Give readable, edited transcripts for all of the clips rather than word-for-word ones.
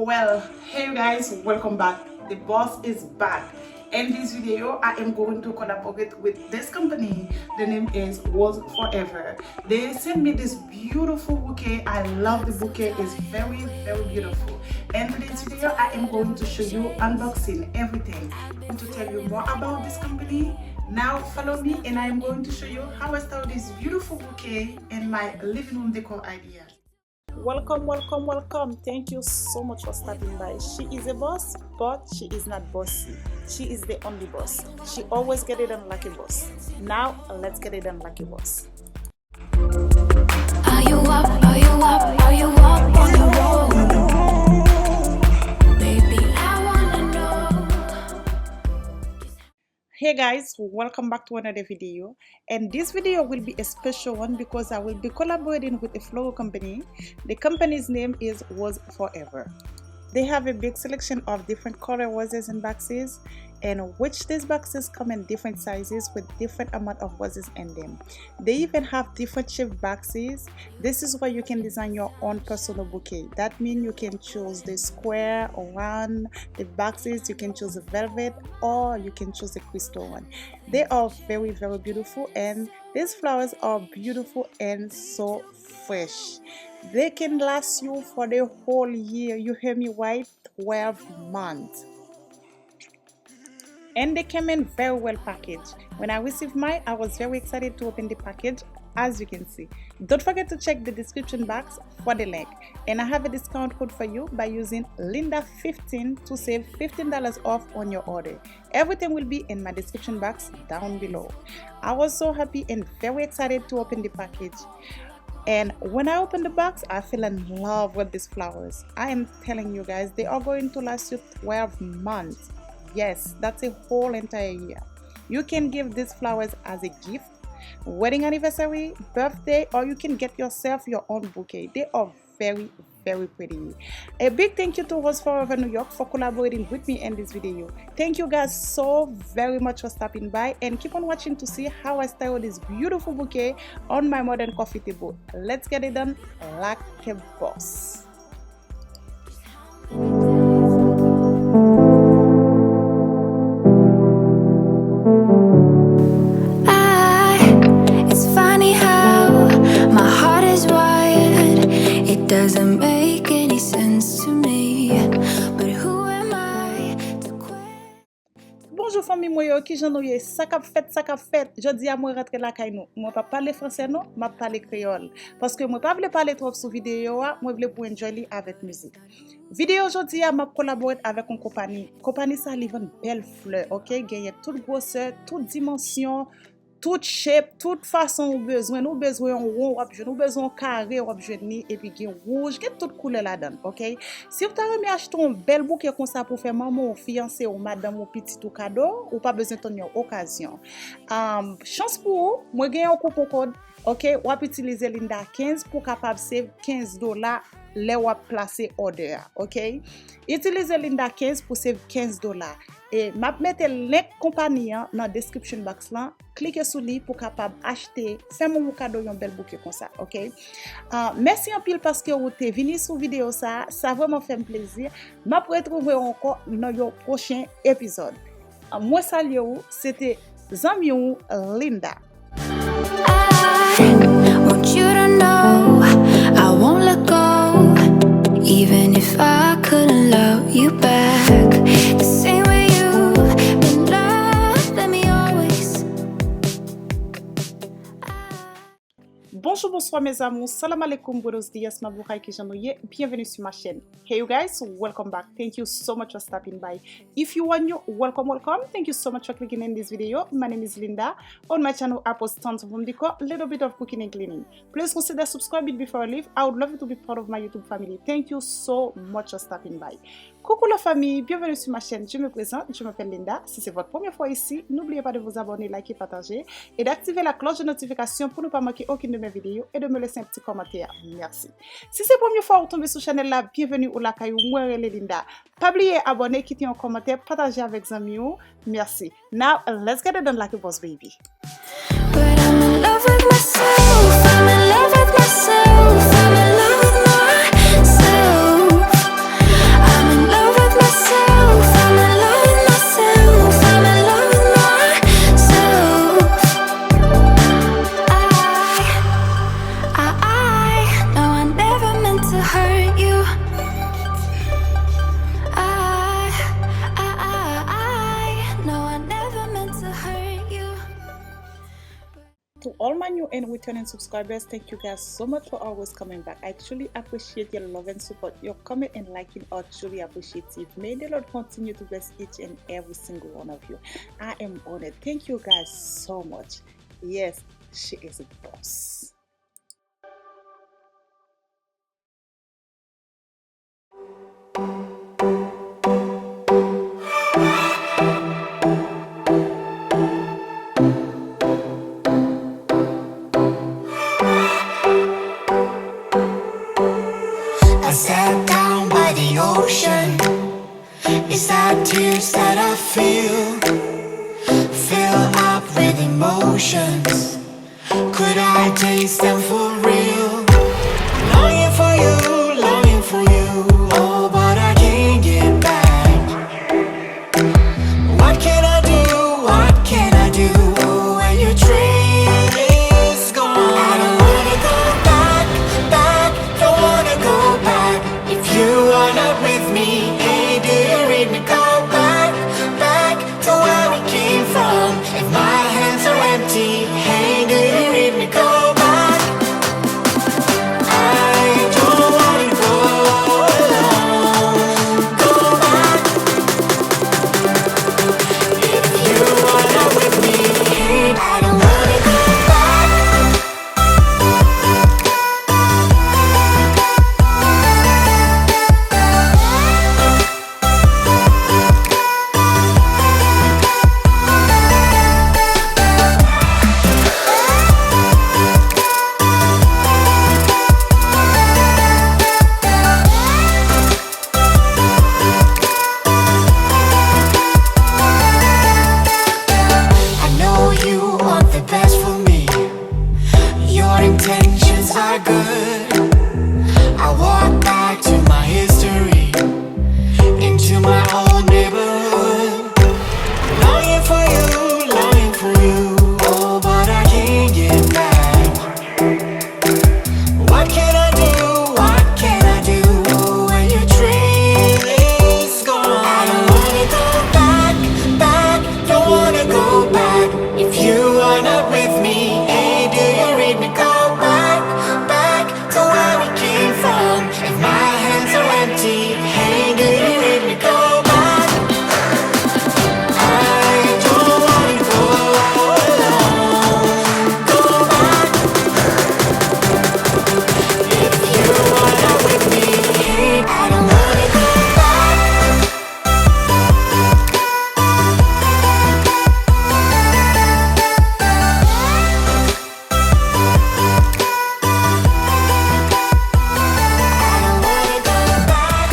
Well, hey you guys, welcome back. The boss is back. In this video, I am going to collaborate with this company. The name is Was Forever. They sent me this beautiful bouquet. I love the bouquet. It's very beautiful. And in this video, I am going to show you unboxing everything. I'm going to tell you more about this company. Now follow me and I am going to show you how I style this beautiful bouquet and my living room decor ideas. Welcome. Thank you so much for stopping by. She is a boss, but she is not bossy. She is the only boss. She always get it done like a boss. Now let's get it done like a boss. Are you up on the road? Baby, I wanna know. Hey guys, welcome back to another video, and this video will be a special one because I will be collaborating with a floral company. The company's name is Was Forever. They have a big selection of different color roses and boxes, and which these boxes come in different sizes with different amount of roses in them. They even have different shaped boxes. This is where you can design your own personal bouquet. That means you can choose the square or round, the boxes, you can choose a velvet, or you can choose a crystal one. They are very beautiful, and these flowers are beautiful and so fresh. They can last you for the whole year. You hear me right? 12 months. And they came in very well packaged. When I received mine, I was very excited to open the package, as you can see. Don't forget to check the description box for the link. And I have a discount code for you by using Linda15 to save $15 off on your order. Everything will be in my description box down below. I was so happy and very excited to open the package. And when I open the box, I fell in love with these flowers. I am telling you guys, they are going to last you 12 months. Yes, that's a whole entire year. You can give these flowers as a gift, wedding anniversary, birthday, or you can get yourself your own bouquet. They are very pretty. A big thank you to Was Forever New York for collaborating with me in this video. Thank you guys so very much for stopping by, and keep on watching to see how I style this beautiful bouquet on my modern coffee table. Let's get it done like a boss. It's funny how my heart is wired. It doesn't make any sense to me. But who am I to quit? Bonjour famille moi qui j'en ai ça qu'a fait jodi à moi rentrer la caille nous moi pas parler français non m'a parler créole parce que moi pas voulais parler trop sur vidéo moi voulais pour enjoy avec musique. Vidéo aujourd'hui m'a collaboré avec une compagnie ça livre une belle fleur, OK, gagne toute grosseur, toute dimension, toute shape, toute façon ou besoin en rond, ou besoin carré, ou et puis gain rouge, gain toute couleur là-dedans, OK? Si vous avez acheté un bel bouquet comme ça pour faire maman ou fiancé ou madame ou petit ou cadeau, ou pas besoin de tenir occasion. Chance pour vous, moi gagne un coupon code, OK? Ou utiliser Linda 15 pour capable save $15 les ou placer order, OK? Utilisez Linda 15 pour save $15. Et m'a mettre link compagnie dans description box là, cliquez sur lui pour capable acheter, faire mon cadeau un bel bouquet comme ça, OK? Merci en pile parce que vous êtes venu sur vidéo ça vraiment fait plaisir. M'a pour retrouver encore dans le prochain épisode. Moi salut vous, c'était Zami Linda. I want you to know I won't let go, even if I couldn't love you back the same way you've been loving me always. Bonjour, mes amours, salam alaikum, buenos dias, mabuhay ki janoye, bienvenue sur ma chaîne. Hey you guys, welcome back. Thank you so much for stopping by. If you are new, welcome. Thank you so much for clicking in this video. My name is Linda. On my channel, I post tons of home decor, little bit of cooking and cleaning. Please consider subscribing before I leave. I would love you to be part of my YouTube family. Thank you so much for stopping by. Coucou la famille, bienvenue sur ma chaîne. Je me présente, je m'appelle Linda. Si c'est votre première fois ici, n'oubliez pas de vous abonner, liker, partager et d'activer la cloche de notification pour ne pas manquer aucune de mes vidéos et de me laisser un petit commentaire. Merci. Si c'est la première fois que vous tombez sur la chaîne là, bienvenue au Lakayou, moi Linda. Pas oublier abonner, quitter un commentaire, partager avec amis. Merci. Now, let's get it done like a boss baby. But I'm in love with myself. I'm in love with myself. I'm in love with myself. I'm and returning subscribers, thank you guys so much for always coming back. I truly appreciate your love and support. Your comment and liking are truly appreciative. May the Lord continue to bless each and every single one of you. I am honored. Thank you guys so much. Yes, she is a boss. I sat down by the ocean. It's that tears that I feel up with emotions. Could I taste them for real? Longing for you, longing for you. Oh, but I can't get back. What can I do? What can I do when your train is gone? I don't wanna go back, back. Don't wanna go back. If you are not with me, hey, do you read me? Go back, back to where we came from. If my hands are empty, hey, do you read me? Go back. I don't wanna go alone. Go back. If you are not with me, hey, I don't wanna go back. I know you want the best for me. Your intentions are good. I walk back to my history, into my old neighborhood. Longing for you, longing for you. Oh, but I can't get back. What can I do? What can I do when your train is gone? I don't wanna go back, back. Don't wanna go back. If you are not with me, hey, do you read me? Go back, back to where we came from. If my hands are empty, hey, do you read me? Go back. I don't wanna go alone. Go back. If you are not with me, hey, I don't wanna go back. I don't wanna go back.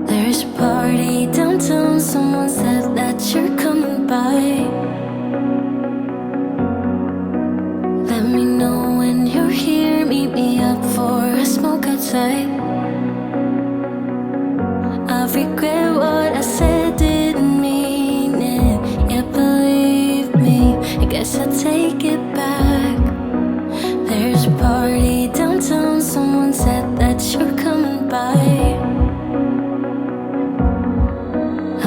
There's a party downtown. Someone said that you're coming by. Let me know when you're here. Meet me up for a smoke outside. I regret what I said, didn't mean it. Yeah, believe me, I guess I'll take it back. There's a party downtown. Someone said that you're coming by.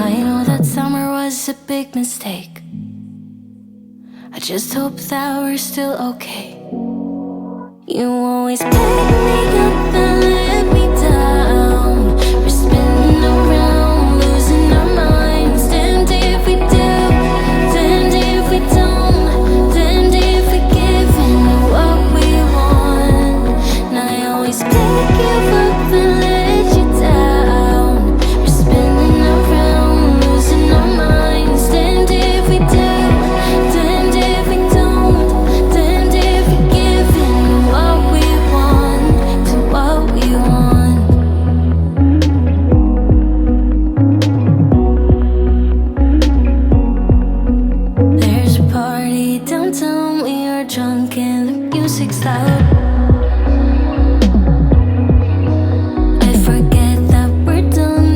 I know that summer was a big mistake. I just hope that we're still okay. You always pick me up and let me down. We're spinning around, losing our minds. Damned if we do, damned if we don't, damned if we give in to what we want. And I always pick you up and let you down. We're spinning around, losing our minds. Damned if we do, damned if we don't, damned if we give in to what we want, to what we want. There's a party downtown. We are drunk and the music's loud. I forget that we're done.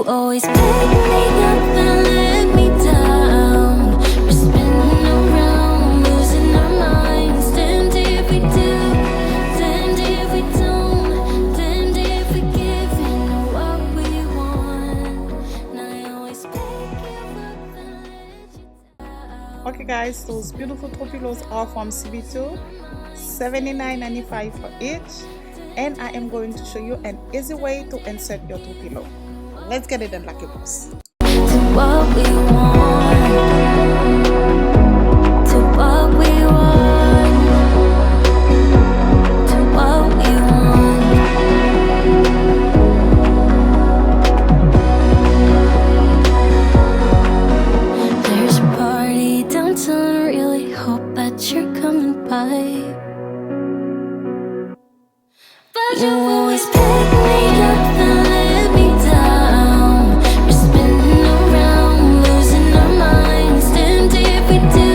You always pick me up and let me down. We're spinning around, losing our minds. Damned if we do, damned if we don't, damned if we give in what we want. And I always pick you up and let you down. Okay guys, those beautiful throw pillows are from CB2, $79.95 for each, and I am going to show you an easy way to insert your throw pillow. Let's get it done like a boss. To what we want, to what we want, to what we want. There's a party downtown, really hope that you're coming by. But you always pick me up and let me down. We're spinning around, losing our minds. Damned if we do,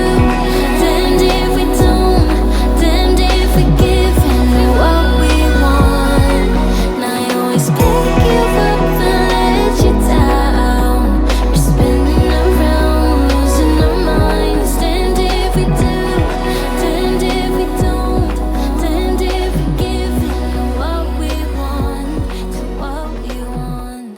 damned if we don't, damned if we give in what we want. And I always pick you up and let you down. We're spinning around, losing our minds. Damned if we do, damned if we don't, damned if we give in what we want, to what we want.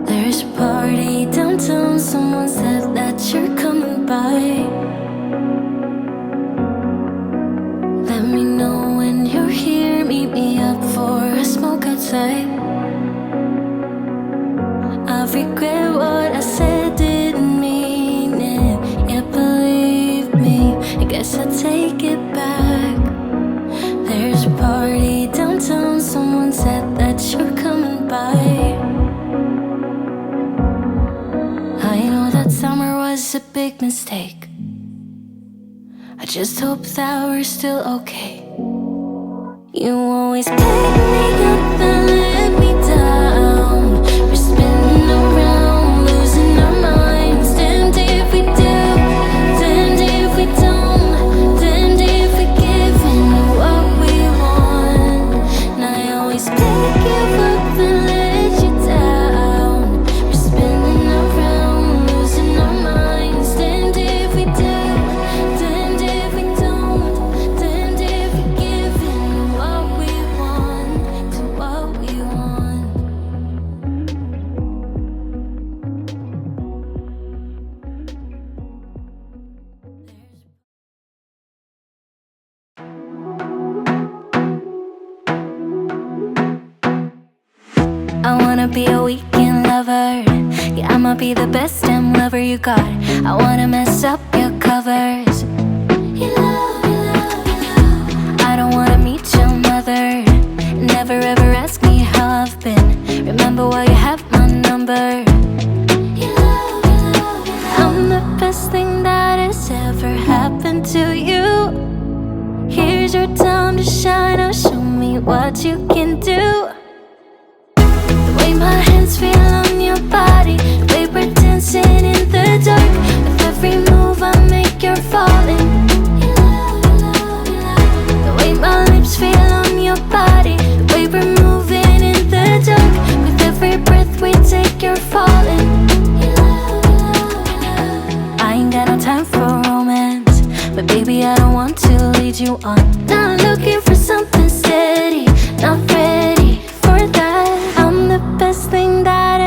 There's a party downtown, someone said that you're coming by. Let me know when you're here, meet me up for a smoke outside. I regret what I said, didn't mean it. Yeah, believe me, I guess I'll take it back. There's a party downtown, someone said that you're coming by. I know that summer was a big mistake. I just hope that we're still okay. You always pick me up and let me down. We're spinning around, losing our minds. Damned if we do, damned if we don't, damned if we give in what we want. And I always pick you up and let you down. We're spinning around, losing our minds. Damned if we do, damned if we don't, damned if we give in what we want, to what we want. I wanna be a weekend lover. Yeah, I'ma be the best damn lover you got. I wanna mess up your covers. You love, you love, you love. I don't wanna meet your mother. Never ever ask me how I've been. Remember why you have my number. You love, you love, you love. I'm the best thing that has ever happened to you. Here's your time to shine. Now show me what you can do. The way my hands feel on your body, the way we're dancing in the dark. With every move I make, you're falling. You love, you love, you love. The way my lips feel on your body, the way we're moving in the dark. With every breath we take, you're falling. You love, you love, you love. I ain't got no time for romance, but baby I don't want to lead you on. Not looking for something steady, not ready for that. I'm the best thing that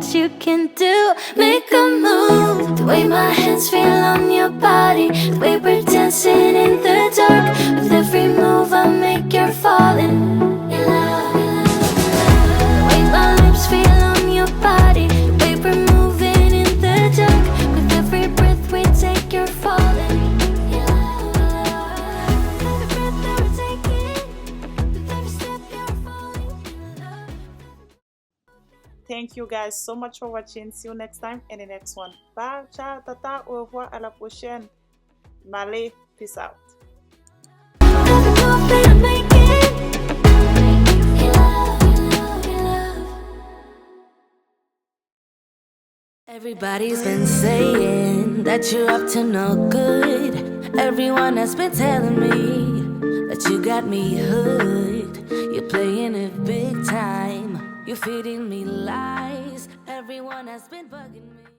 what you can do. Make a move. The way my hands feel on your body, the way we're dancing in the dark. With every move I make, you're falling in love. The way my lips feel on your body, the way we're moving in the dark. With every breath we take, you're falling in love. With every breath that we're taking, with every step you're falling in love. Thank you guys so much for watching. See you next time in the next one. Bye, ciao, tata, au revoir, à la prochaine. Malé, peace out. Every move that I'm making, in love, in love, in love. Everybody's been saying that you're up to no good. Everyone has been telling me that you got me hooked. You're playing it big time. You're feeding me lies. Everyone has been bugging me.